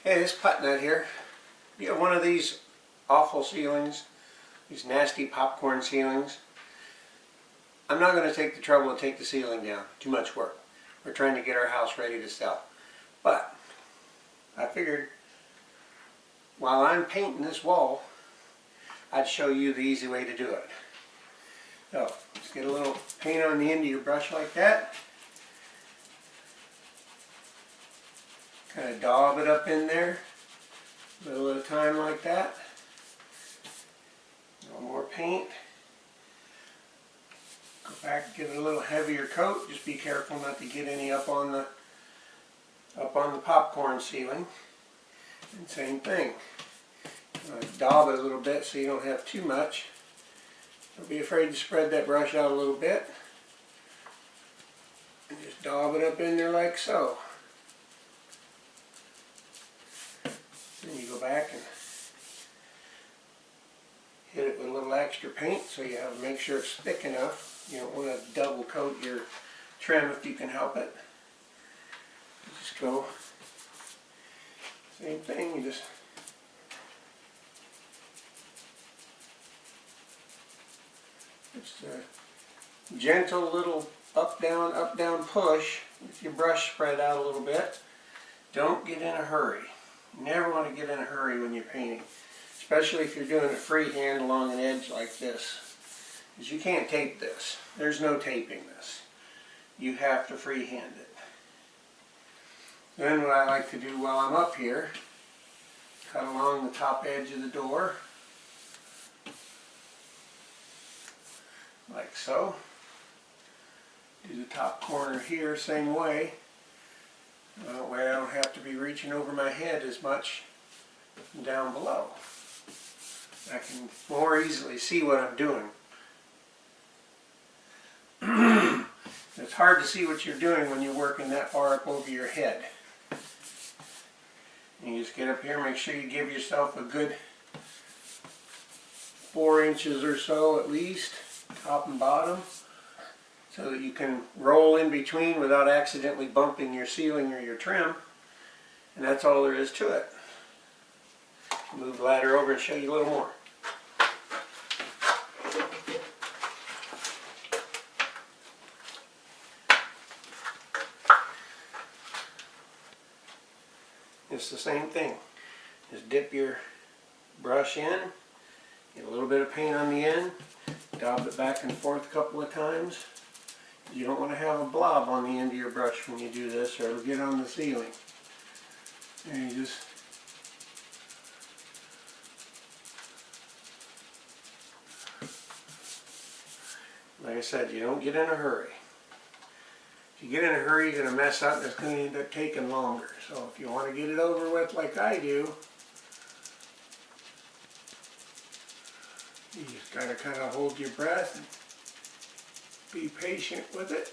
Hey, this putt nut here. You have one of these awful ceilings, these nasty popcorn ceilings. I'm not going to take the trouble to take the ceiling down. Too much work. We're trying to get our house ready to sell. But I figured while I'm painting this wall, I'd show you the easy way to do it. So, just get a little paint on the end of your brush like that. Kind of daub it up in there. A little at a time like that. A little more paint. Go back, give it a little heavier coat. Just be careful not to get any up on the popcorn ceiling. And same thing. Daub it a little bit so you don't have too much. Don't be afraid to spread that brush out a little bit. And just daub it up in there like so. Then you go back and hit it with a little extra paint so you have to make sure it's thick enough. You don't want to double coat your trim if you can help it. Just go, same thing, you just a gentle little up down push with your brush spread out a little bit. Don't get in a hurry. You never want to get in a hurry when you're painting, especially if you're doing it freehand along an edge like this, because you can't tape this. There's no taping this. You have to freehand it. Then what I like to do while I'm up here, cut along the top edge of the door, like so. Do the top corner here same way. That way I don't have to be reaching over my head as much down below. I can more easily see what I'm doing. It's hard to see what you're doing when you're working that far up over your head. You just get up here, make sure you give yourself a good 4 inches or so at least, top and bottom, so that you can roll in between without accidentally bumping your ceiling or your trim. And that's all there is to it. Move the ladder over and show you a little more. It's the same thing. Just dip your brush in, get a little bit of paint on the end, daub it back and forth a couple of times. You don't want to have a blob on the end of your brush when you do this, or it'll get on the ceiling. And you just like I said, you don't get in a hurry. If you get in a hurry, you're going to mess up and it's going to end up taking longer. So if you want to get it over with like I do, you just got to kind of hold your breath and be patient with it.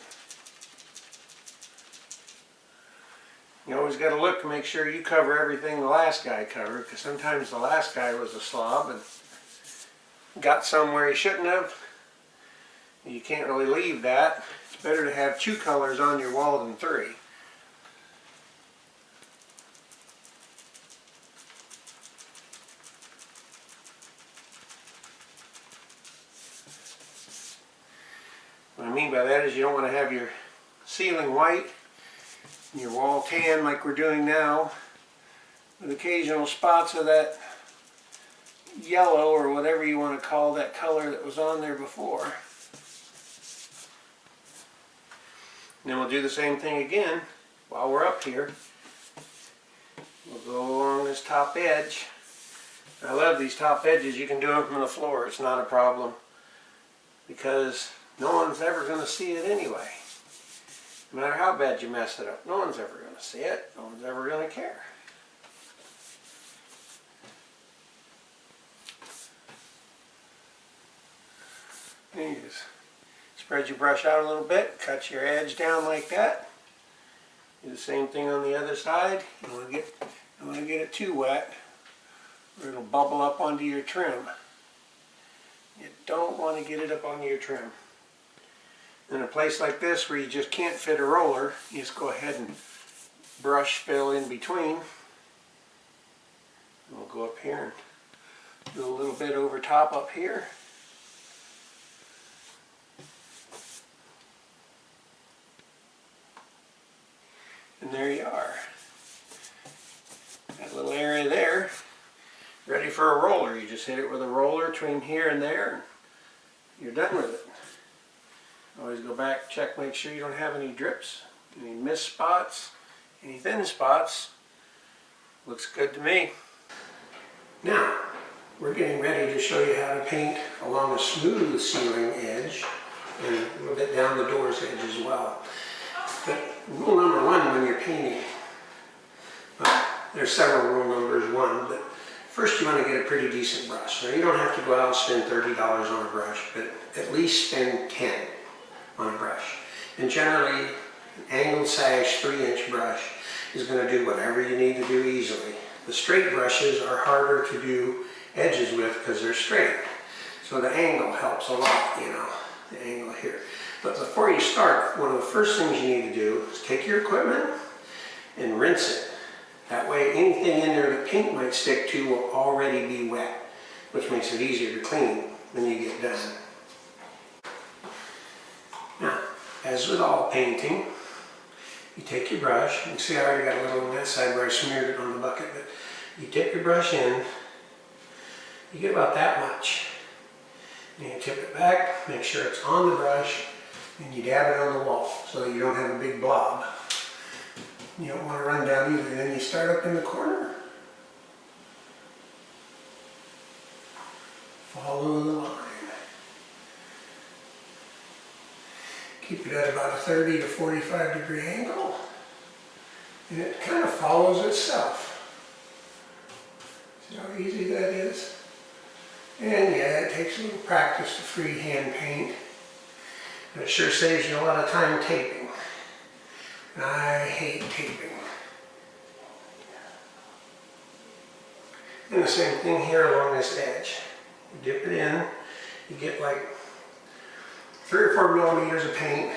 You always got to look to make sure you cover everything the last guy covered, because sometimes the last guy was a slob and got somewhere he shouldn't have. You can't really leave that. It's better to have 2 colors on your wall than 3. What I mean by that is you don't want to have your ceiling white and your wall tan like we're doing now, with occasional spots of that yellow or whatever you want to call that color that was on there before. And then we'll do the same thing again while we're up here. We'll go along this top edge. I love these top edges. You can do them from the floor. It's not a problem, because no one's ever going to see it anyway. No matter how bad you mess it up, no one's ever going to see it. No one's ever going to care. And you just spread your brush out a little bit, cut your edge down like that. Do the same thing on the other side. You don't want to get it too wet, or it'll bubble up onto your trim. You don't want to get it up onto your trim. In a place like this where you just can't fit a roller, you just go ahead and brush fill in between. We'll go up here and do a little bit over top up here. And there you are. That little area there, ready for a roller. You just hit it with a roller between here and there, and you're done with it. Always go back, check, make sure you don't have any drips, any missed spots, any thin spots. Looks good to me. Now, we're getting ready to show you how to paint along a smooth ceiling edge and a little bit down the door's edge as well. But rule number one when you're painting, well, there's several rule numbers. One, but first you want to get a pretty decent brush. Now you don't have to go out and spend $30 on a brush, but at least spend 10 on a brush. And generally, an angled sash 3-inch brush is going to do whatever you need to do easily. The straight brushes are harder to do edges with because they're straight. So the angle helps a lot, you know, the angle here. But before you start, one of the first things you need to do is take your equipment and rinse it. That way anything in there that paint might stick to will already be wet, which makes it easier to clean when you get done. Now, as with all painting, you take your brush. You can see I already got a little on that side where I smeared it on the bucket, but you dip your brush in, you get about that much. And you tip it back, make sure it's on the brush, and you dab it on the wall so that you don't have a big blob. You don't want to run down either. Then you start up in the corner. Follow the line. Keep it at about a 30 to 45 degree angle. And it kind of follows itself. See how easy that is? And yeah, it takes a little practice to freehand paint. And it sure saves you a lot of time taping. And I hate taping. And the same thing here along this edge. You dip it in, you get like 3 or 4 millimeters of paint.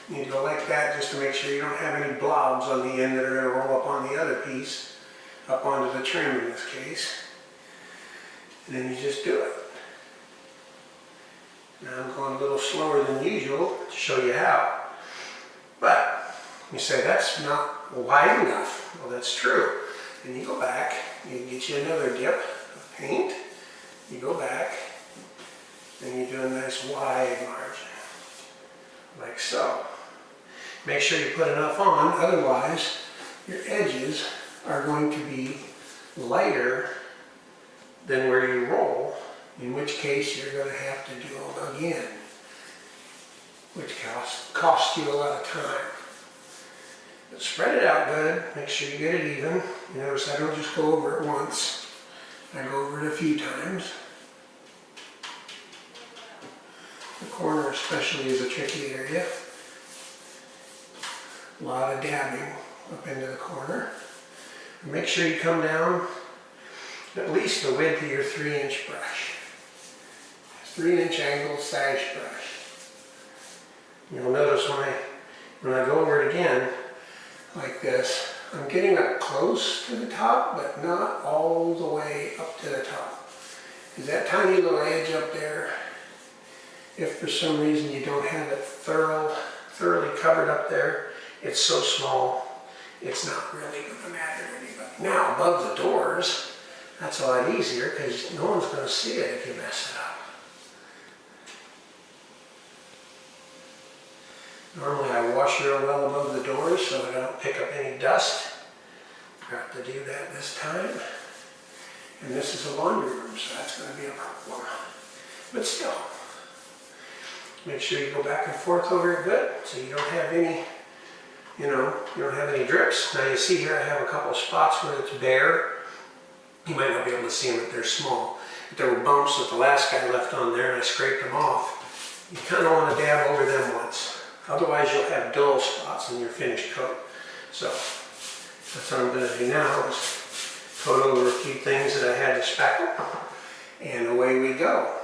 You go like that just to make sure you don't have any blobs on the end that are going to roll up on the other piece, up onto the trim in this case. And then you just do it. Now I'm going a little slower than usual to show you how. But you say, that's not wide enough. Well, that's true. Then you go back, you get you another dip of paint, you go back, and you do a nice wide margin, like so. Make sure you put enough on, otherwise your edges are going to be lighter than where you roll, in which case you're going to have to do them again, which costs you a lot of time. But spread it out good, make sure you get it even. You notice I don't just go over it once, I go over it a few times. The corner especially is a tricky area. A lot of dabbing up into the corner. And make sure you come down at least the width of your 3-inch brush. 3-inch angled sash brush. You'll notice when I go over it again, like this, I'm getting up close to the top, but not all the way up to the top. Because that tiny little edge up there, if for some reason you don't have it thoroughly covered up there, it's so small, it's not really going to matter to anybody. Now, above the doors, that's a lot easier because no one's going to see it if you mess it up. Normally I wash real well above the doors so that I don't pick up any dust. Forgot to do that this time. And this is a laundry room, so that's going to be a problem. But still, make sure you go back and forth over it good so you don't have any, you don't have any drips. Now you see here I have a couple of spots where it's bare. You might not be able to see them if they're small. But there were bumps that the last guy left on there and I scraped them off. You kind of want to dab over them once. Otherwise you'll have dull spots in your finished coat. So that's what I'm going to do now is coat over a few things that I had to spackle, and away we go.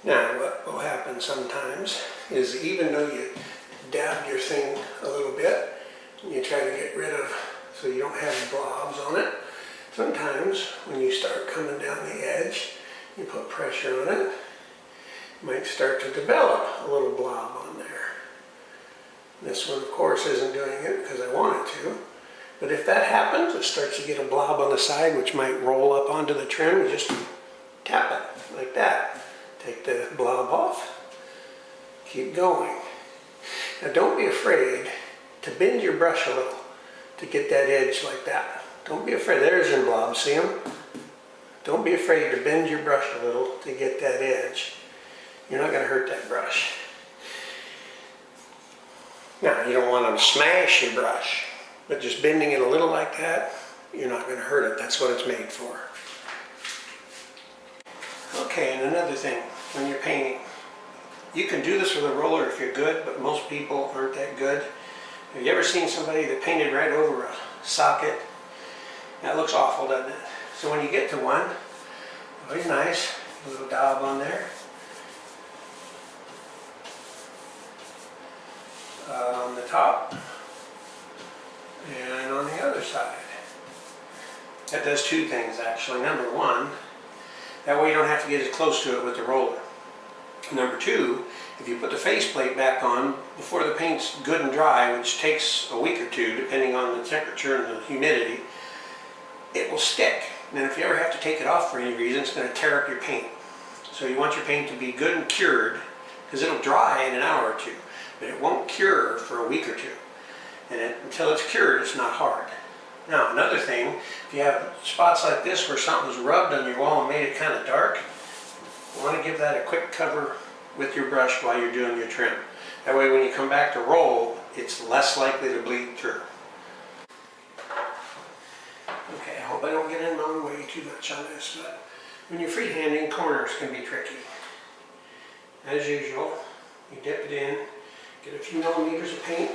Now what will happen sometimes is even though you dab your thing a little bit, you try to get rid of, so you don't have blobs on it, Sometimes when you start coming down the edge, you put pressure on it, it might start to develop a little blob on there. This one, of course, isn't doing it because I want it to. But if that happens, it starts to get a blob on the side, which might roll up onto the trim. You just tap it like that. Take the blob off. Keep going. Now don't be afraid to bend your brush a little to get that edge like that. Don't be afraid. There's your blob. See them? Don't be afraid to bend your brush a little to get that edge. You're not going to hurt that brush. Now, you don't want to smash your brush, but just bending it a little like that, you're not going to hurt it. That's what it's made for. Okay, and another thing, when you're painting, you can do this with a roller if you're good, but most people aren't that good. Have you ever seen somebody that painted right over a socket? That looks awful, doesn't it? So when you get to one, always nice, a little daub on there. On the top and on the other side. That does two things actually. Number one, that way you don't have to get as close to it with the roller. Number two, if you put the faceplate back on before the paint's good and dry, which takes a week or two depending on the temperature and the humidity, it will stick. And then if you ever have to take it off for any reason, it's going to tear up your paint. So you want your paint to be good and cured, because it'll dry in an hour or two. But it won't cure for a week or two. And until it's cured, it's not hard. Now, another thing, if you have spots like this where something was rubbed on your wall and made it kind of dark, you want to give that a quick cover with your brush while you're doing your trim. That way when you come back to roll, it's less likely to bleed through. Okay, I hope I don't get in my own way too much on this, but when you're freehanding, corners can be tricky. As usual, you dip it in, get a few millimeters of paint,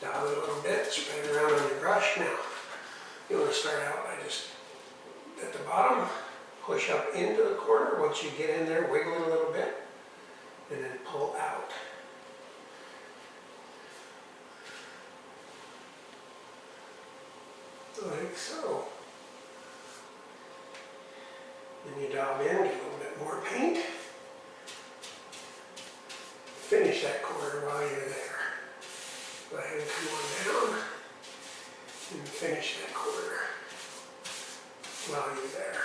dab it a little bit, spread it around on your brush. Now, you want to start out by just, at the bottom, push up into the corner. Once you get in there, wiggle it a little bit, and then pull out. Like so. Then you dab in, get a little bit more paint. Finish that corner while you're there. Go ahead and come on down and finish that corner while you're there.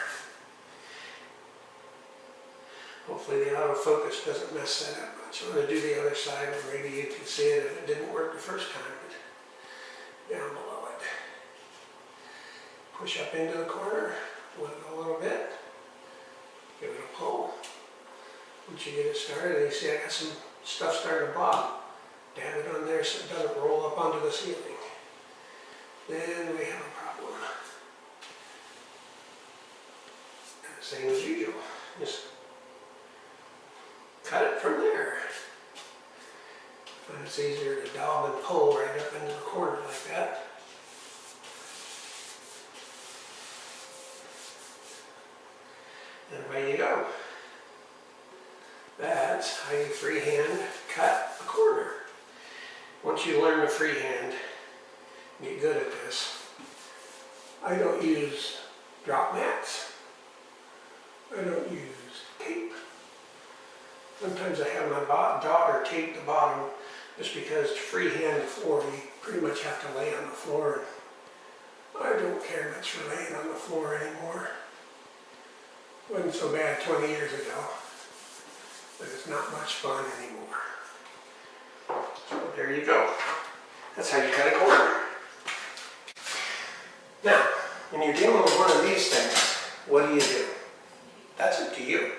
Hopefully the autofocus doesn't mess that up much. I'm going to do the other side and maybe you can see it if it didn't work the first time. But down below it. Push up into the corner, wiggle a little bit, give it a pull. Once you get it started, and you see I got some stuff starting to bob. Dab it on there so it doesn't roll up onto the ceiling. Then we have a problem. And the same as usual. Just cut it from there. And it's easier to dab and pull right up into the corner like that. And away you go. That's how you freehand cut a corner. Once you learn to freehand, get good at this. I don't use drop mats. I don't use tape. Sometimes I have my daughter tape the bottom just because to freehand the floor, you pretty much have to lay on the floor. I don't care much for laying on the floor anymore. Wasn't so bad 20 years ago, but it's not much fun anymore. So there you go. That's how you cut a corner. Now, when you're dealing with one of these things, what do? That's up to you.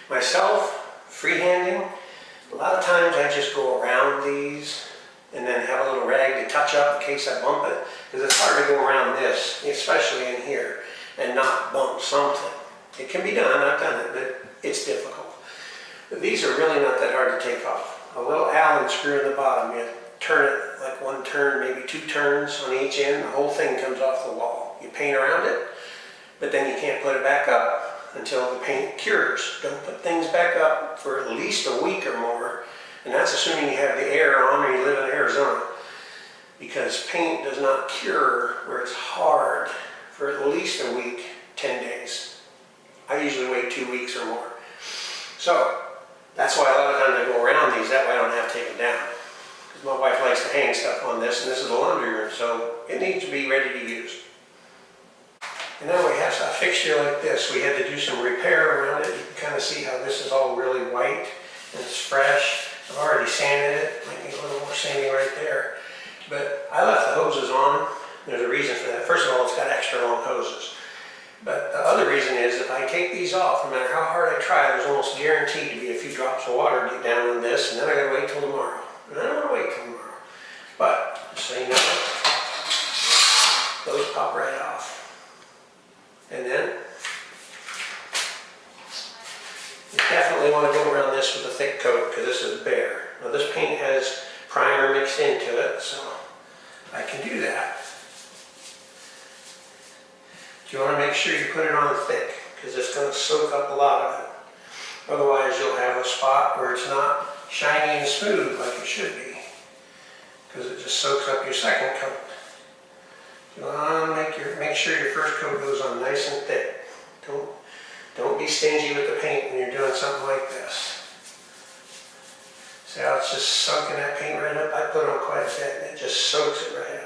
Myself, freehanding, a lot of times I just go around these and then have a little rag to touch up in case I bump it, because it's hard to go around this, especially in here, and not bump something. It can be done, I've done it, but it's difficult. But these are really not that hard to take off. A little Allen screw in the bottom, you turn it like one turn, maybe two turns on each end, the whole thing comes off the wall. You paint around it, but then you can't put it back up until the paint cures. Don't put things back up for at least a week or more, and that's assuming you have the air on or you live in Arizona, because paint does not cure where it's hard for at least a week, 10 days. I usually wait 2 weeks or more. So that's why a lot of times I go around these, that way I don't have to take it down. Because my wife likes to hang stuff on this, and this is a laundry room, so it needs to be ready to use. And now we have a fixture like this. We had to do some repair around it. You can kind of see how this is all really white and it's fresh. I've already sanded it. Might need a little more sanding right there. But I left the hoses on. There's a reason for that. First of all, it's got extra long hoses. But the other reason is if I take these off, no matter how hard I try, there's almost guaranteed to be a few drops of water get down in this, and then I gotta wait till tomorrow. And I don't want to wait till tomorrow. But, just so you know, those pop right off. And then, you definitely want to go around this with a thick coat because this is bare. Now this paint has primer mixed into it, so I can do that. You want to make sure you put it on thick because it's going to soak up a lot of it. Otherwise you'll have a spot where it's not shiny and smooth like it should be because it just soaks up your second coat. You want to make sure your first coat goes on nice and thick. Don't be stingy with the paint when you're doing something like this. See how it's just soaking that paint right up? I put on quite a bit and it just soaks it right up.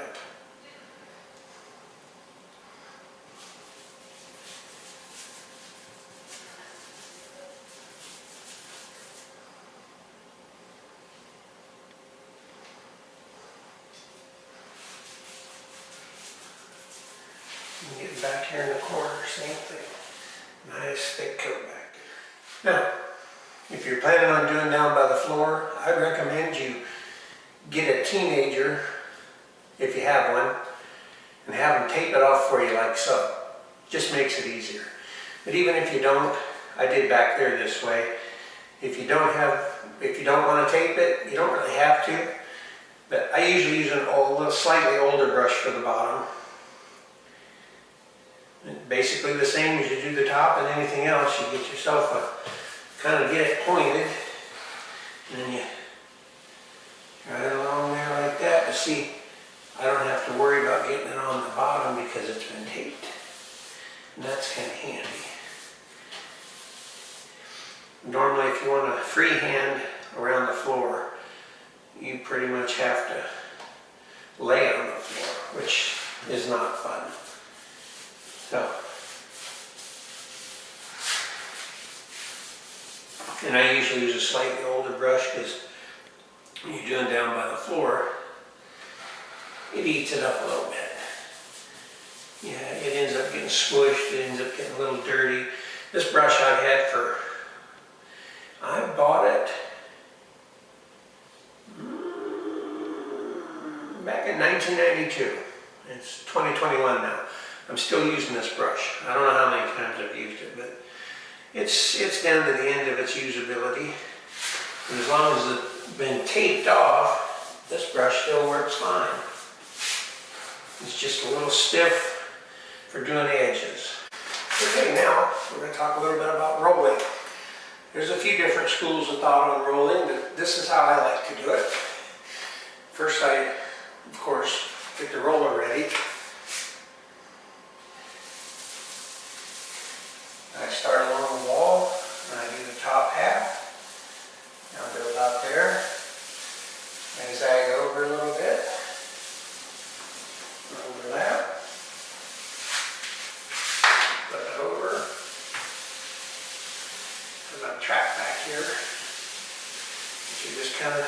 And getting back here in the corner, same thing. Nice thick coat back there. Now, if you're planning on doing down by the floor, I'd recommend you get a teenager, if you have one, and have them tape it off for you like so. Just makes it easier. But even if you don't, I did back there this way. If you don't want to tape it, you don't really have to. But I usually use a slightly older brush for the bottom. Basically the same as you do the top and anything else. You get yourself kind of get it pointed, and then you ride it along there like that. But see, I don't have to worry about getting it on the bottom because it's been taped. And that's kind of handy. Normally if you want to freehand around the floor, you pretty much have to lay on the floor, which is not fun. So, and I usually use a slightly older brush because when you're doing down by the floor, it eats it up a little bit. Yeah, it ends up getting smushed, it ends up getting a little dirty. This brush I've had I bought it back in 1992. It's 2021 now. I'm still using this brush. I don't know how many times I've used it, but it's down to the end of its usability. And as long as it's been taped off, this brush still works fine. It's just a little stiff for doing the edges. Okay, now we're going to talk a little bit about rolling. There's a few different schools of thought on rolling, but this is how I like to do it. First I, of course, get the roller ready. I start along the wall, and I do the top half. I'll go about there, and zag over a little bit, overlap, flip it over, put my track back here, which is just kind of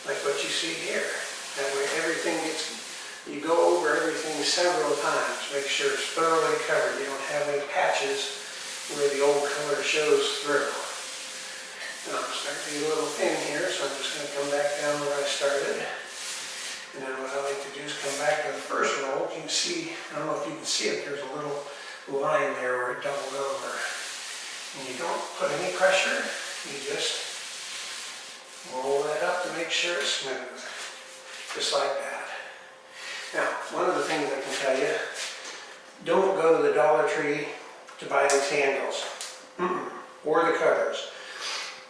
like what you see here. That way everything you go over everything several times, make sure it's thoroughly covered. You don't have any patches where the old color shows through. Now I'm starting to get a little thin here, so I'm just going to come back down where I started. And then what I like to do is come back to the first roll. You can see, I don't know if you can see it, there's a little line there where it doubled over. And you don't put any pressure, you just roll that up to make sure it's smooth. Just like that. Now, one of the things I can tell you, don't go to the Dollar Tree to buy these handles, or the covers.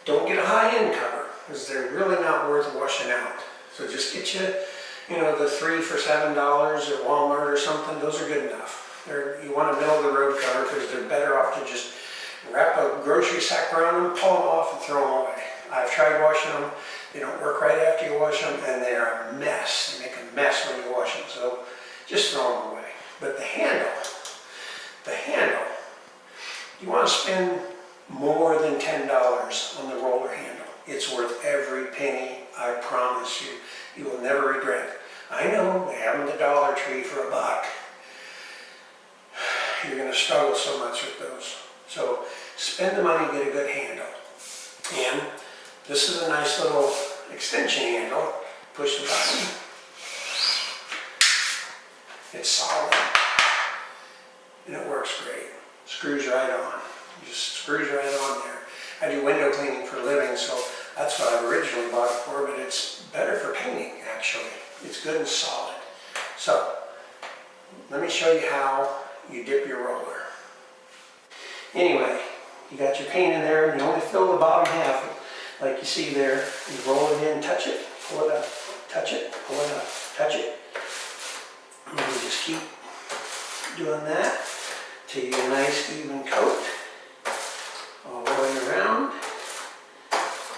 Don't get a high-end cover, because they're really not worth washing out. So just get you, the 3 for $7 at Walmart or something, those are good enough. You want a middle of the road cover because they're better off to just wrap a grocery sack around them, pull them off and throw them away. I've tried washing them. They don't work right after you wash them and they are a mess. They make a mess when you wash them, so just throw them away. But the handle, you want to spend more than $10 on the roller handle. It's worth every penny, I promise you. You will never regret it. I know they have them at the Dollar Tree for $1. You're going to struggle so much with those. So spend the money, get a good handle. And this is a nice little extension handle. Push the button. It's solid. And it works great. Screws right on. Just screws right on there. I do window cleaning for a living, so that's what I originally bought it for, but it's better for painting, actually. It's good and solid. So, let me show you how you dip your roller. Anyway, you got your paint in there, and you only fill the bottom half, like you see there. You roll it in, touch it, pull it up, touch it, pull it up, touch it. And you just keep doing that till you get a nice even coat all the way around.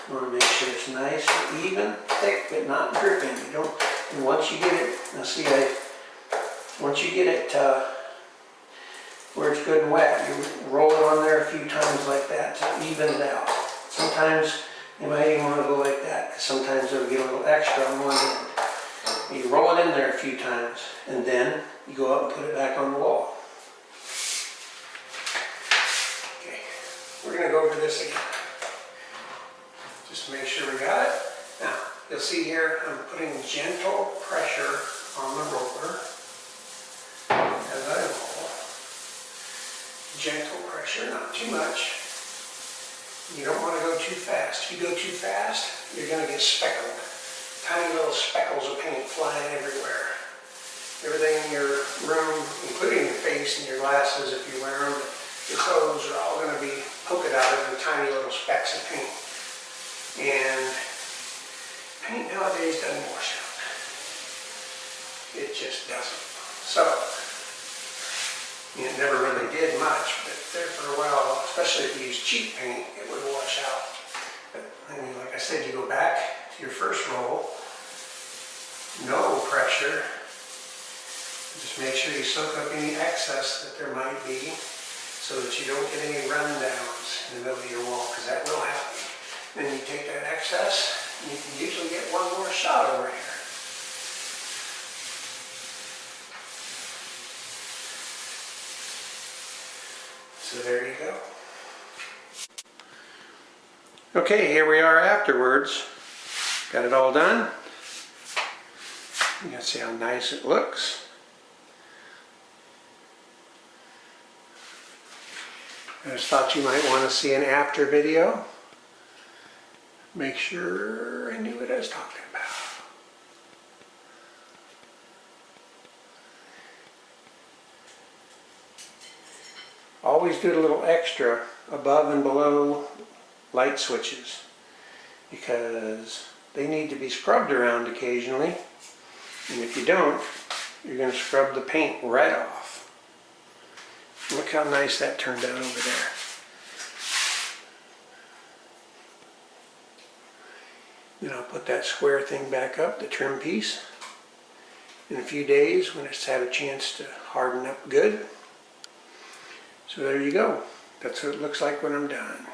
You want to make sure it's nice and even, thick, but not dripping. You don't. And once you get it, now see, once you get it where it's good and wet, you roll it on there a few times like that to even it out. Sometimes you might even want to go like that, because sometimes it'll get a little extra on one end. You roll it in there a few times, and then you go up and put it back on the wall. Okay, we're going to go over this again. Just to make sure we got it. Now, you'll see here I'm putting gentle pressure on the roller as I roll. Gentle pressure, not too much. You don't want to go too fast. If you go too fast, you're going to get speckled. Tiny little speckles of paint flying everywhere. Everything in your room, including your face and your glasses if you wear them, your clothes are all going to be polka dotted with tiny little specks of paint. And paint nowadays doesn't wash out. It just doesn't. So, it never really did much, but there for a while, especially if you use cheap paint, it would wash out. But I mean, like I said, you go back to your first roll, no pressure. Just make sure you soak up any excess that there might be so that you don't get any rundowns in the middle of your wall, because that will happen. Then you take that excess, and you can usually get one more shot over here. So there you go. Okay, here we are afterwards. Got it all done. You can see how nice it looks. I just thought you might want to see an after video. Make sure I knew what I was talking about. Always do a little extra above and below light switches, because they need to be scrubbed around occasionally, and if you don't, you're going to scrub the paint right off. Look how nice that turned out over there. Then I'll put that square thing back up, the trim piece, in a few days when it's had a chance to harden up good. So there you go. That's what it looks like when I'm done.